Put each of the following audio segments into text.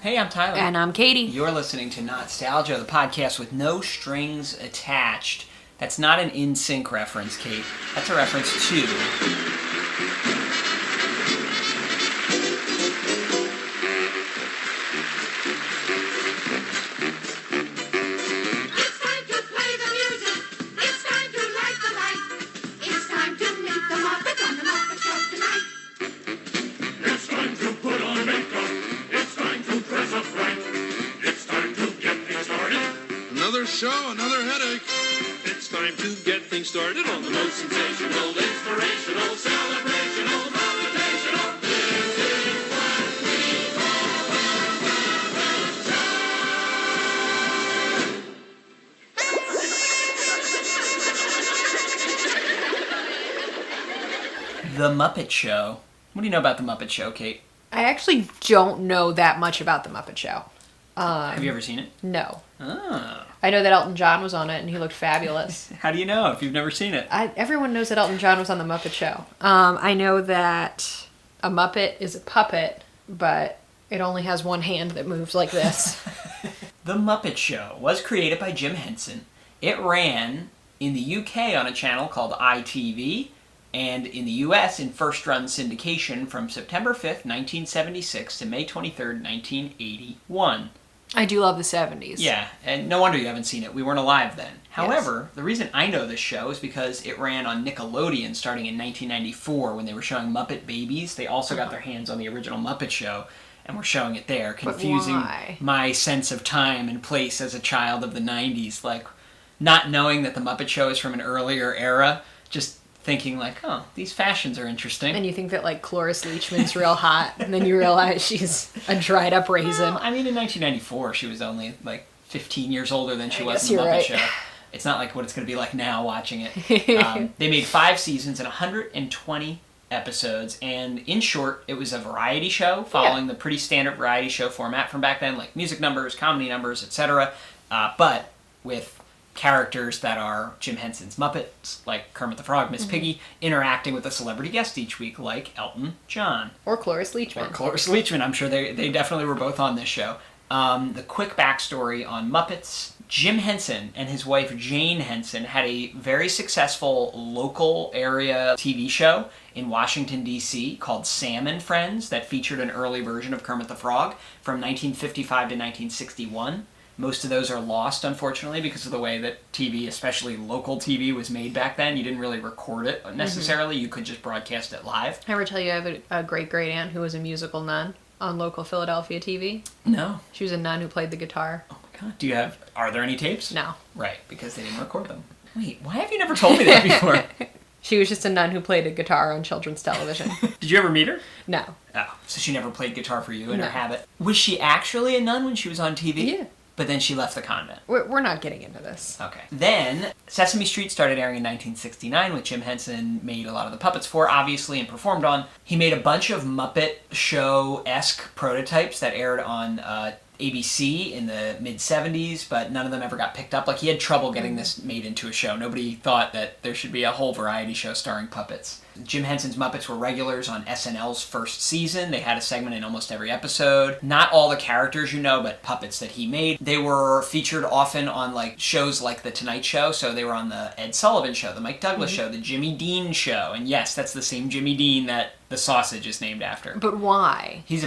Hey, I'm Tyler. And I'm Katie. You're listening to Not-Stalgia, the podcast with no strings attached. That's not an in-sync reference, Kate. That's a reference to... It's time to play the music. It's time to light the light. It's time to meet the Muppet on the Muppet Show tonight. It's time to put on makeup. It's time to dress up right. It's time to get things started. Another show, another headache. It's time to get things started on the most sensational, inspirational, celebrational, motivational. This is what we call The Muppet Show. What do you know about The Muppet Show, Kate? I actually don't know that much about The Muppet Show. Have you ever seen it? No. Oh. I know that Elton John was on it and he looked fabulous. How do you know if you've never seen it? Everyone knows that Elton John was on The Muppet Show. I know that a Muppet is a puppet, but it only has one hand that moves like this. The Muppet Show was created by Jim Henson. It ran in the UK on a channel called ITV, and in the US in first-run syndication from September 5th, 1976 to May 23rd, 1981. I do love the 70s. Yeah, and no wonder you haven't seen it. We weren't alive then. However, the reason I know this show is because it ran on Nickelodeon starting in 1994 when they were showing Muppet Babies. They also got their hands on the original Muppet Show and were showing it there, confusing why? my sense of time and place as a child of the 90s. Like, not knowing that the Muppet Show is from an earlier era, just thinking like, oh, these fashions are interesting. And you think that, like, Cloris Leachman's real hot, and then you realize she's a dried-up raisin. Well, I mean, in 1994, she was only, like, 15 years older than she was guess in the you're Muppet right. Show. It's not like what it's going to be like now watching it. They made 5 seasons and 120 episodes, and in short, it was a variety show following the pretty standard variety show format from back then, like music numbers, comedy numbers, etc., but with characters that are Jim Henson's Muppets, like Kermit the Frog, Miss Piggy, interacting with a celebrity guest each week, like Elton John. Or Cloris Leachman. Or Cloris Leachman. I'm sure they definitely were both on this show. The quick backstory on Muppets. Jim Henson and his wife Jane Henson had a very successful local area TV show in Washington, D.C. called Sam and Friends that featured an early version of Kermit the Frog from 1955 to 1961. Most of those are lost, unfortunately, because of the way that TV, especially local TV, was made back then. You didn't really record it necessarily. You could just broadcast it live. I ever tell you I have a great-great-aunt who was a musical nun on local Philadelphia TV? No. She was a nun who played the guitar. Oh my God. Are there any tapes? No. Right, because they didn't record them. Wait, why have you never told me that before? She was just a nun who played a guitar on children's television. Did you ever meet her? No. Oh, so she never played guitar for you in her No. habit. Was she actually a nun when she was on TV? Yeah. But then she left the convent. We're not getting into this. Okay. Then, Sesame Street started airing in 1969, which Jim Henson made a lot of the puppets for, obviously, and performed on. He made a bunch of Muppet Show-esque prototypes that aired on ABC in the mid-70s, but none of them ever got picked up. Like, he had trouble getting this made into a show. Nobody thought that there should be a whole variety show starring puppets. Jim Henson's Muppets were regulars on SNL's first season. They had a segment in almost every episode. Not all the characters you know, but puppets that he made. They were featured often on like shows like The Tonight Show, so they were on the Ed Sullivan Show, the Mike Douglas Show, the Jimmy Dean Show, and yes, that's the same Jimmy Dean that the sausage is named after. But why? He was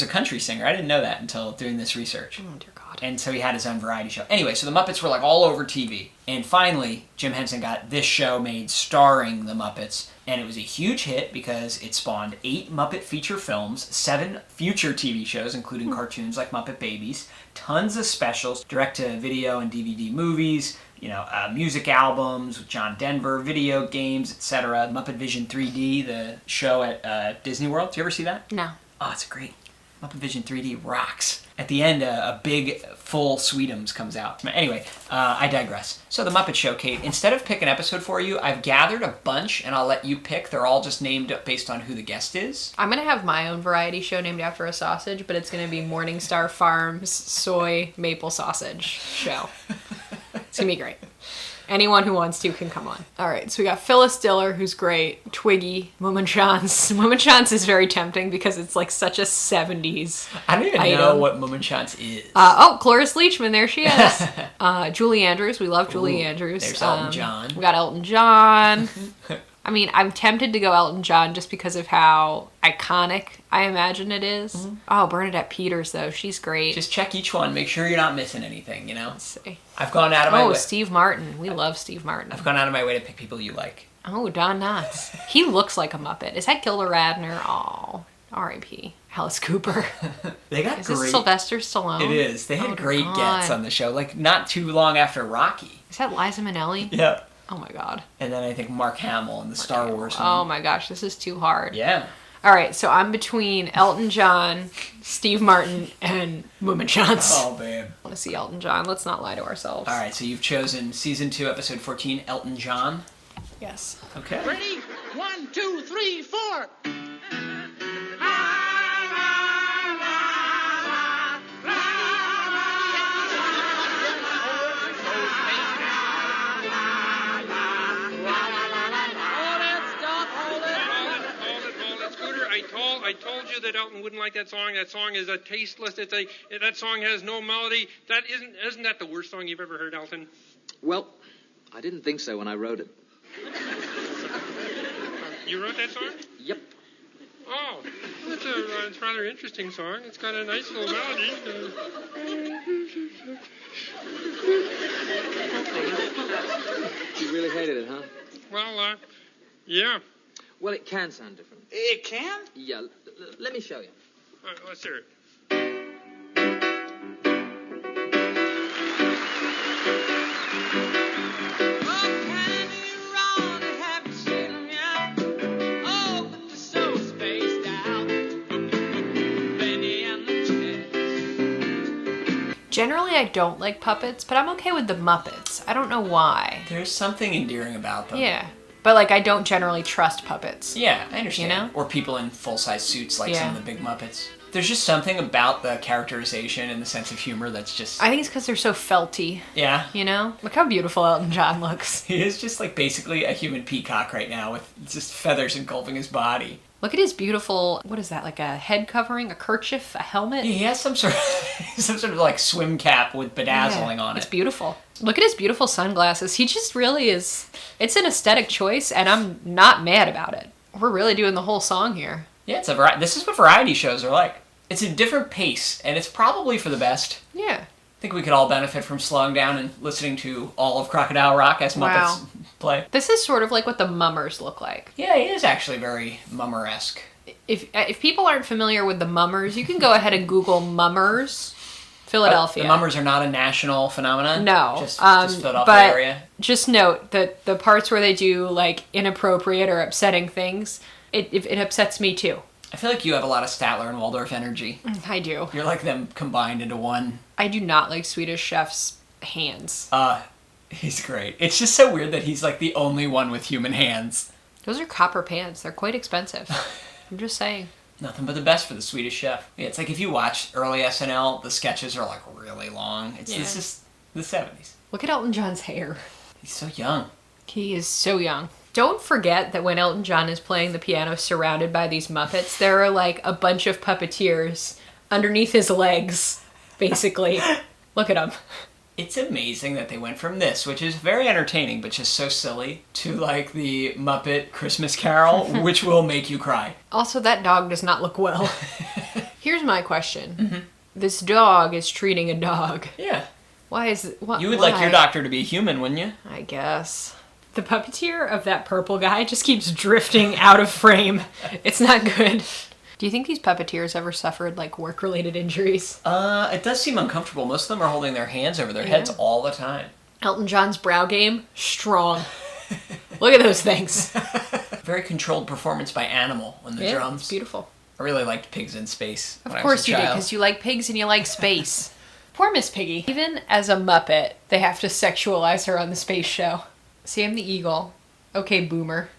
a country singer. I didn't know that until doing this research. Oh, dear God. And so he had his own variety show. Anyway, so the Muppets were like all over TV. And finally, Jim Henson got this show made starring the Muppets. And it was a huge hit because it spawned 8 Muppet feature films, 7 future TV shows, including cartoons like Muppet Babies, tons of specials, direct-to-video and DVD movies, music albums with John Denver, video games, etc. Muppet Vision 3D, the show at Disney World. Did you ever see that? No. Oh, it's great. Muppet Vision 3D rocks. At the end, a big, full Sweetums comes out. Anyway, I digress. So the Muppet Show, Kate, instead of pick an episode for you, I've gathered a bunch, and I'll let you pick. They're all just named based on who the guest is. I'm going to have my own variety show named after a sausage, but it's going to be Morningstar Farms Soy Maple Sausage Show. It's going to be great. Anyone who wants to can come on. All right, so we got Phyllis Diller, who's great. Twiggy, Mummenschanz. Mummenschanz is very tempting because it's like such a 70s I don't even item. know what Mummenschanz is. Cloris Leachman, there she is. Julie Andrews, we love Julie Andrews. There's Elton John. We got Elton John. I mean, I'm tempted to go Elton John just because of how iconic I imagine it is. Mm-hmm. Oh, Bernadette Peters, though. She's great. Just check each one. Make sure you're not missing anything, Let's see. I've gone out of my way. Steve Martin. We love Steve Martin. I've gone out of my way to pick people you like. Oh, Don Knotts. He looks like a Muppet. Is that Gilda Radner? Oh, R.I.P. Alice Cooper. They got Is great... this Sylvester Stallone? It is. They had great God. gets on the show. Like, not too long after Rocky. Is that Liza Minnelli? Yeah. Oh, my God. And then I think Mark Hamill in the Star Wars one. Oh, my gosh. This is too hard. Yeah. All right, so I'm between Elton John, Steve Martin, and Mummenschanz. Oh, babe. I want to see Elton John. Let's not lie to ourselves. All right, so you've chosen Season 2, Episode 14, Elton John. Yes. Okay. Ready? 1, 2, 3, 4. I told you that Elton wouldn't like that song. That song is a tasteless. That song has no melody. Isn't that the worst song you've ever heard, Elton? Well, I didn't think so when I wrote it. You wrote that song? Yep. Oh, it's a rather interesting song. It's got a nice little melody. You really hated it, huh? Well, yeah. Well, it can sound different. It can? Yeah, let me show you. All right, let's hear it. Generally, I don't like puppets, but I'm okay with the Muppets. I don't know why. There's something endearing about them. Yeah. But, like, I don't generally trust puppets. Yeah, I understand. You know? Or people in full-size suits like Yeah. some of the big Muppets. There's just something about the characterization and the sense of humor that's just... I think it's because they're so felty, Yeah. you know? Look how beautiful Elton John looks. He is just like basically a human peacock right now with just feathers engulfing his body. Look at his beautiful, what is that, like a head covering, a kerchief, a helmet? He has some sort of like swim cap with bedazzling on It's it. beautiful. Look at his beautiful sunglasses. He just really is, it's an aesthetic choice, and I'm not mad about it. We're really doing the whole song here. Yeah, it's a this is what variety shows are like. It's a different pace, and it's probably for the best. Yeah. I think we could all benefit from slowing down and listening to all of Crocodile Rock as Muppets Wow. play. This is sort of like what the Mummers look like. Yeah, it is actually very Mummer-esque. If people aren't familiar with the Mummers, you can go ahead and Google Mummers, Philadelphia. The Mummers are not a national phenomenon? No. Just Philadelphia but area? Just note that the parts where they do, like, inappropriate or upsetting things, it upsets me too. I feel like you have a lot of Statler and Waldorf energy. I do. You're like them combined into one. I do not like Swedish Chef's hands. He's great. It's just so weird that he's like the only one with human hands. Those are copper pans. They're quite expensive. I'm just saying. Nothing but the best for the Swedish Chef. Yeah, it's like if you watch early SNL, the sketches are like really long. This is the 70s. Look at Elton John's hair. He's so young. He is so young. Don't forget that when Elton John is playing the piano surrounded by these Muppets, there are like a bunch of puppeteers underneath his legs, basically. Look at him. It's amazing that they went from this, which is very entertaining, but just so silly, to like the Muppet Christmas Carol, which will make you cry. Also, that dog does not look well. Here's my question. Mm-hmm. This dog is treating a dog. Yeah. Why is it? You would like your doctor to be human, wouldn't you? I guess. The puppeteer of that purple guy just keeps drifting out of frame. It's not good. Do you think these puppeteers ever suffered, like, work-related injuries? It does seem uncomfortable. Most of them are holding their hands over their heads all the time. Elton John's brow game, strong. Look at those things. Very controlled performance by Animal on the drums. It's beautiful. I really liked Pigs in Space. Of course you did, because you like pigs and you like space. Poor Miss Piggy. Even as a Muppet, they have to sexualize her on the space show. Sam the Eagle, okay, Boomer,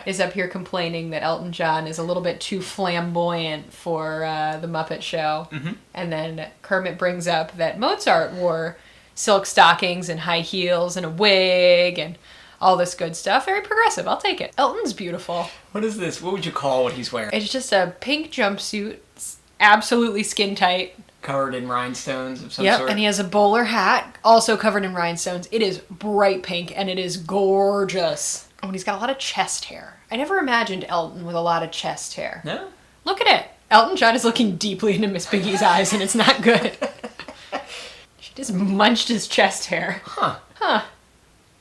is up here complaining that Elton John is a little bit too flamboyant for the Muppet Show. Mm-hmm. And then Kermit brings up that Mozart wore silk stockings and high heels and a wig and all this good stuff. Very progressive. I'll take it. Elton's beautiful. What is this? What would you call what he's wearing? It's just a pink jumpsuit. It's absolutely skin tight. Covered in rhinestones of some Yep, sort? and he has a bowler hat, also covered in rhinestones. It is bright pink, and it is gorgeous. Oh, and he's got a lot of chest hair. I never imagined Elton with a lot of chest hair. No? Look at it. Elton John is looking deeply into Miss Piggy's eyes, and it's not good. She just munched his chest hair. Huh.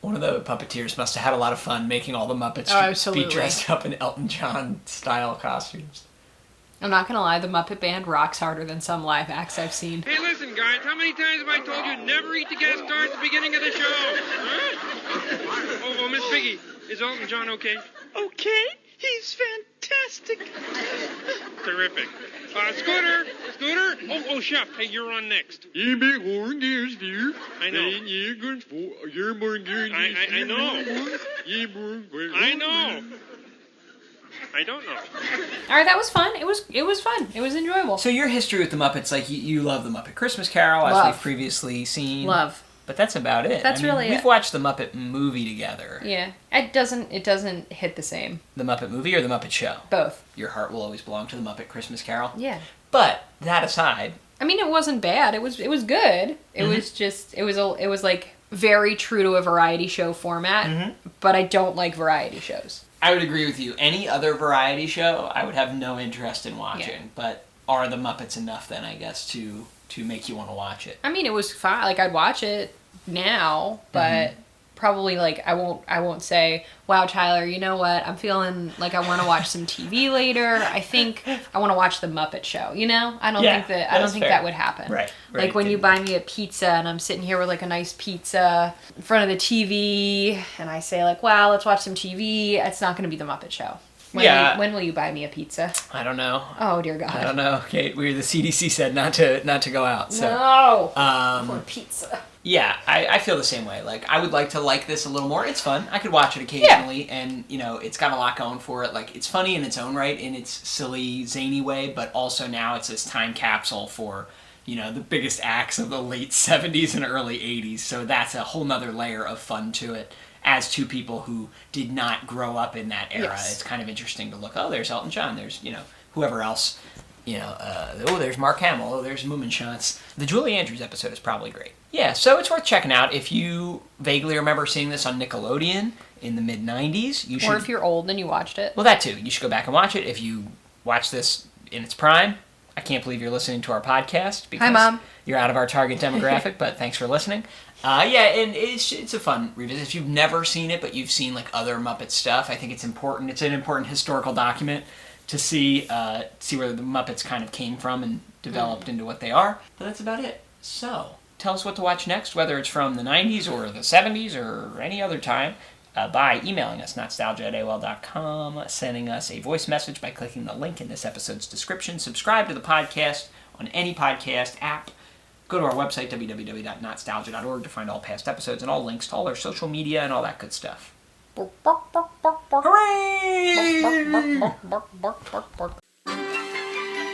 One of the puppeteers must have had a lot of fun making all the Muppets absolutely. be dressed up in Elton John style costumes. I'm not gonna lie, the Muppet Band rocks harder than some live acts I've seen. Hey, listen, guys, how many times have I told you never eat the guest star at the beginning of the show? Huh? Oh, Miss Piggy, is Elton John okay? Okay, he's fantastic. Terrific. Scooter! Oh, Chef, hey, you're on next. I know. I know. I don't know. All right, that was fun. It was fun. It was enjoyable. So your history with the Muppets, like you love the Muppet Christmas Carol, as Love. we've previously seen. Love. But that's about it. That's really we've it. watched the Muppet movie together. Yeah, it doesn't hit the same. The Muppet movie or the Muppet Show? Both. Your heart will always belong to the Muppet Christmas Carol. Yeah. But that aside, I mean, it wasn't bad. It was good. It was just it was like very true to a variety show format. But I don't like variety shows. I would agree with you. Any other variety show, I would have no interest in watching. Yeah. But are the Muppets enough then, I guess, to make you want to watch it? I mean, it was fine. Like I'd watch it now, but probably like I won't say, "Wow, Tyler, you know what? I'm feeling like I want to watch some TV later. I think I want to watch the Muppet Show." You know, I don't think that's fair. that would happen. Right. Like when you buy me a pizza and I'm sitting here with like a nice pizza in front of the TV, and I say like, "Wow, let's watch some TV." It's not going to be the Muppet Show. When will you buy me a pizza? I don't know. Oh dear God. I don't know, Kate. The CDC said not to go out. So. No. For pizza. Yeah, I feel the same way. Like, I would like to like this a little more. It's fun. I could watch it occasionally, and, you know, it's got a lot going for it. Like, it's funny in its own right, in its silly, zany way, but also now it's this time capsule for, you know, the biggest acts of the late 70s and early 80s. So that's a whole nother layer of fun to it. As two people who did not grow up in that era, Yes. It's kind of interesting to look, oh, there's Elton John, there's, you know, whoever else. You know, there's Mark Hamill, there's Moominshans. The Julie Andrews episode is probably great. Yeah, so it's worth checking out. If you vaguely remember seeing this on Nickelodeon in the mid-90s, you should... Or if you're old and you watched it. Well, that too. You should go back and watch it. If you watch this in its prime, I can't believe you're listening to our podcast. Because Hi, Mom. You're out of our target demographic, but thanks for listening. Yeah, and it's a fun revisit. If you've never seen it, but you've seen like other Muppet stuff, I think it's important. It's an important historical document to see where the Muppets kind of came from and developed into what they are. But that's about it. So, tell us what to watch next, whether it's from the 90s or the 70s or any other time, by emailing us, Not-Stalgia@AOL.com, sending us a voice message by clicking the link in this episode's description. Subscribe to the podcast on any podcast app. Go to our website, www.notstalgia.org, to find all past episodes and all links to all our social media and all that good stuff. Hooray!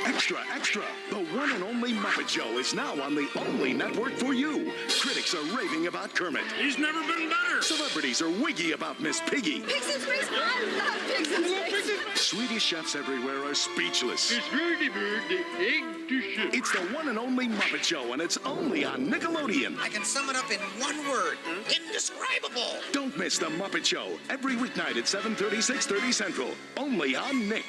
Extra, extra! The one and only Muppet Show is now on the only network for you. Critics are raving about Kermit. He's never been better. Celebrities are wiggy about Miss Piggy. Pigs in space. I love pigs in space. Swedish chefs everywhere are speechless. It's Birdie Bird, the egg to ship. It's the one and only Muppet Show, and it's only on Nickelodeon. I can sum it up in one word. Indescribable. Don't miss the Muppet Show every weeknight at 7:30, 6:30 Central. Only on Nick.